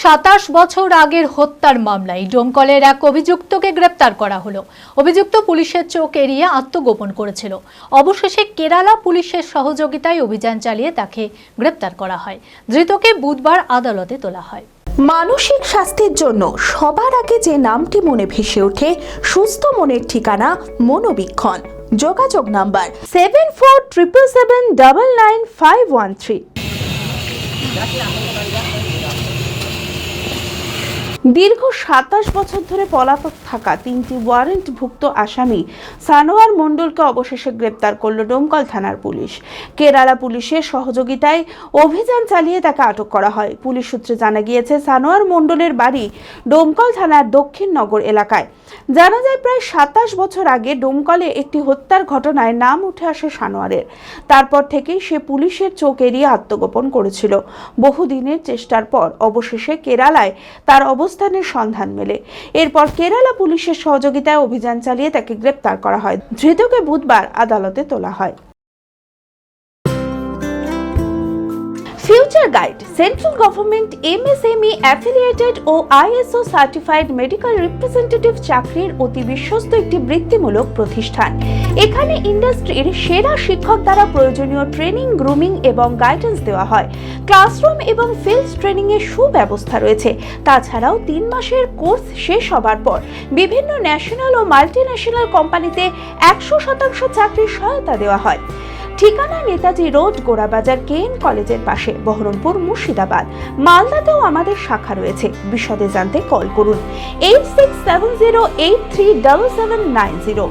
27 বছর আগের হত্যার মামলায় ডোমকলের এক অভিযুক্তকে গ্রেপ্তার করা হলো। অভিযুক্ত পুলিশের চোখ এড়িয়ে আত্মগোপন করেছিল। অবশেষে কেরালা পুলিশের সহযোগিতায় অভিযান চালিয়ে তাকে গ্রেপ্তার করা হয়। ধৃতকে বুধবার আদালতে তোলা হয়। মানসিক স্বাস্থ্যের জন্য সবার আগে যে নামটি মনে ভেসে ওঠে, সুস্থ মনের ঠিকানা মনোবীক্ষণ। যোগাযোগ নাম্বার 7477799513। দীর্ঘ 27 বছর ধরে পলাতক থাকা 3টি ওয়ারেন্টভুক্ত আসামি সানোয়ার মণ্ডলকে অবশেষে গ্রেপ্তার করল ডোমকল থানার পুলিশ। কেরালা পুলিশের সহযোগিতায় অভিযান চালিয়ে তাকে আটক করা হয়। পুলিশ সূত্রে জানা গিয়েছে, সানোয়ার মণ্ডলের বাড়ি ডোমকল থানার দক্ষিণ নগর এলাকায়। জানা যায়, প্রায় 27 বছর আগে ডোমকলে একটি হত্যার ঘটনায় নাম উঠে আসে সানোয়ারের। তারপর থেকেই সে পুলিশের চোখ এড়িয়ে আত্মগোপন করেছিল। বহুদিনের চেষ্টার পর অবশেষে কেরালায় তার অবস্থানের সন্ধান মেলে। এরপর কেরালা পুলিশের সহযোগিতায় অভিযান চালিয়ে তাকে গ্রেপ্তার করা হয়। ধৃতকে বুধবার আদালতে তোলা হয়। Future guide central government MSME affiliated ও ISO সার্টিফাইড মেডিকেল রিপ্রেজেন্টেটিভ চাকরির অতি বিশ্বস্ত একটি বৃত্তিমূলক প্রতিষ্ঠান। এখানে ইন্ডাস্ট্রির সেরা শিক্ষক দ্বারা প্রয়োজনীয় ট্রেনিং, গ্রুমিং এবং গাইডেন্স দেওয়া হয়। ক্লাসরুম এবং ফিল্ড ট্রেনিং এর সুব্যবস্থা রয়েছে। তাছাড়াও 3 মাসের কোর্স শেষ হবার পর বিভিন্ন ন্যাশনাল ও মাল্টিন্যাশনাল কোম্পানিতে 100% চাকরির সহায়তা দেওয়া হয়। ঠিকানা নেতাজি রোড, গোড়াবাজার KN কলেজের পাশে, বহরমপুর, মুর্শিদাবাদ। মালদাতেও আমাদের শাখা রয়েছে। বিশদে জানতে কল করুন 8670837790।